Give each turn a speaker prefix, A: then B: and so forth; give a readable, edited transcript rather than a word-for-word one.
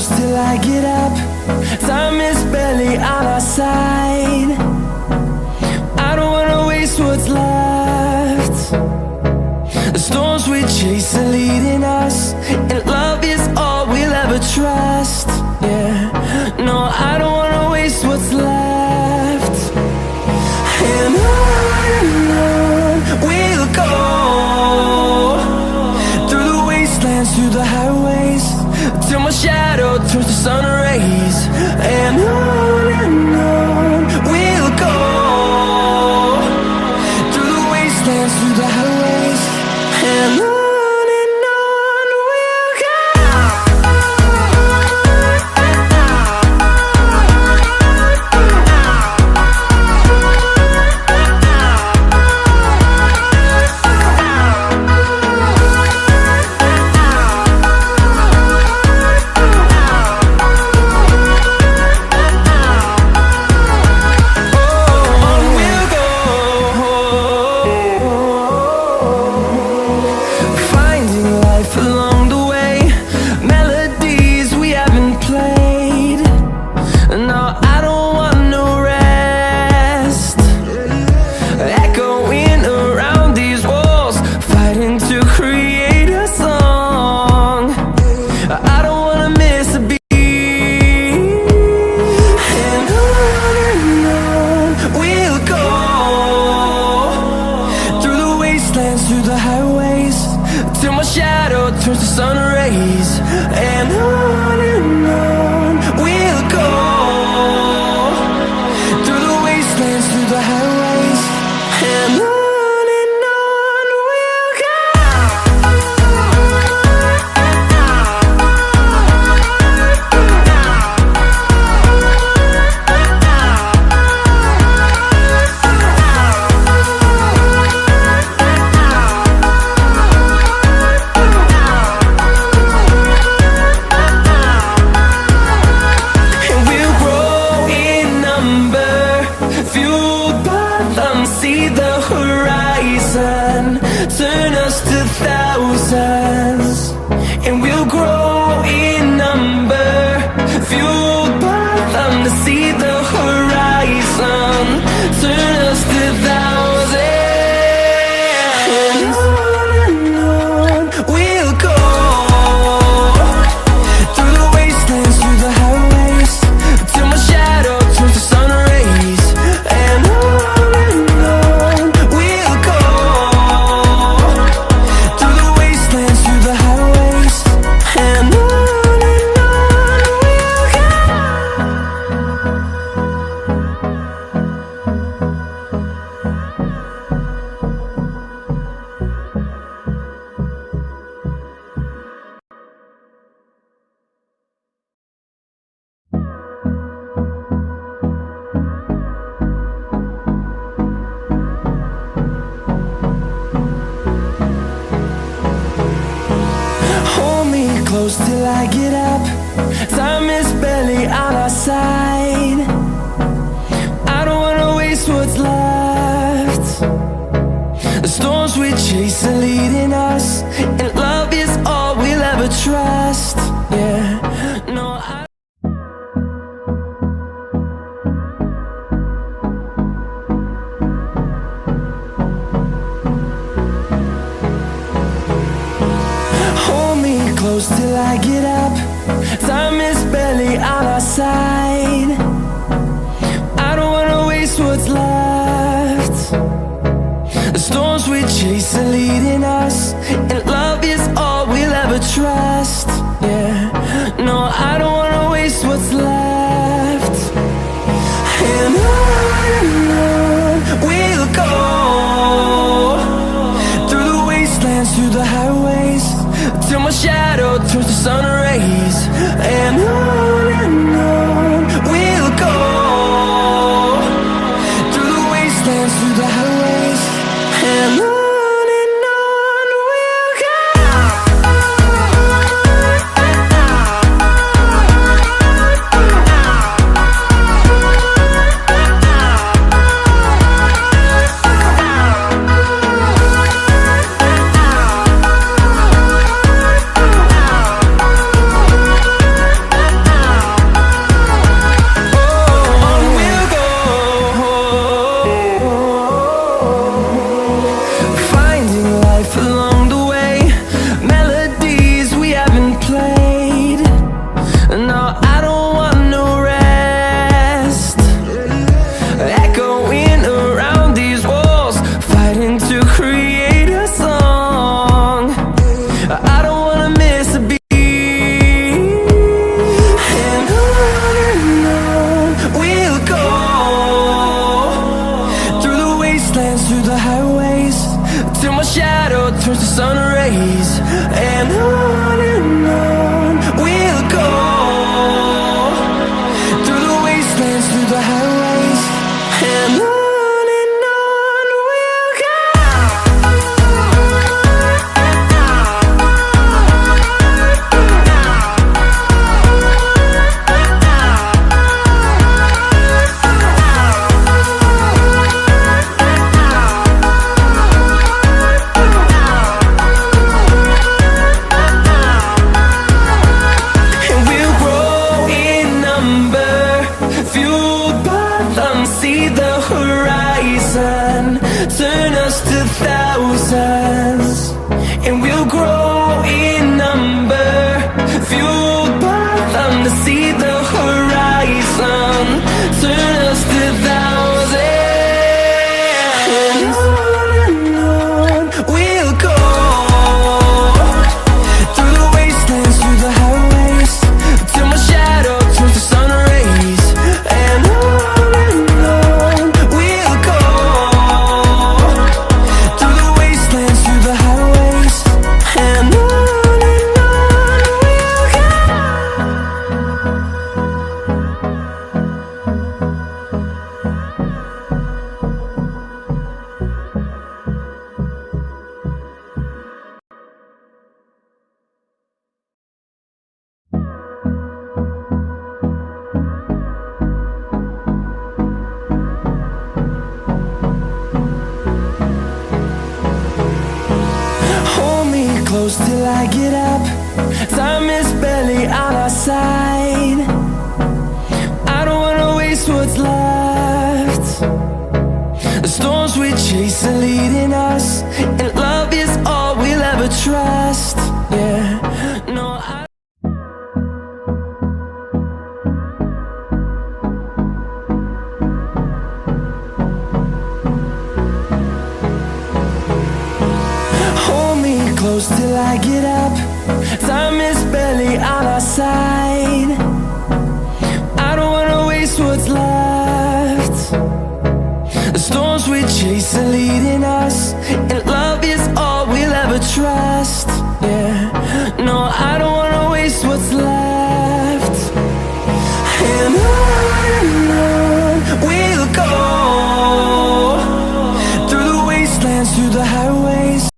A: close till I get up. Time is barely on our side. I don't wanna waste what's left. The storms we chase are leading us, and love is all we'll ever trust. Yeah, no, I don't wanna waste what's left. And on we'll go, through the wastelands, through the highways, till my shadow turns to sun rays. And on we'll go, through the wastelands, through the highways, and on we'll go. Through the highways, till my shadow turns to sun rays. And on we'll go, through the wastelands, through the highways, and on we'll go. See the horizon, turn us to thousands, and we'll grow in number, fueled by them. To see the horizon, turn us to thousands, and on we'll go, through the wastelands, through the highways, till my shadow turns to sun rays. And on close till I get up. Time is barely on our side. I don't wanna waste what's left. The storms we chase are leading us, and love is all we'll ever trust. Yeah, no, close till I get up. Time is barely on our side. I don't wanna waste what's left. The storms we chase are leading us, and love is all we'll ever trust. Yeah, no, I don't wanna waste what's left. And on we'll go, through the wastelands, through the highways, till my shadow turns to sun rays. And on we'll go, through the wastelands, through the highways, and on we'll go. close till I get up. Time is barely on our side. I don't wanna waste what's left. The storms we chase are leading us, and love is all we'll ever trust. Yeah, no, hold me close till I get up. Time is barely on our side. I don't wanna waste what's left. The storms we chase are leading us, and love is all we'll ever trust. Yeah, no, I don't wanna waste what's left.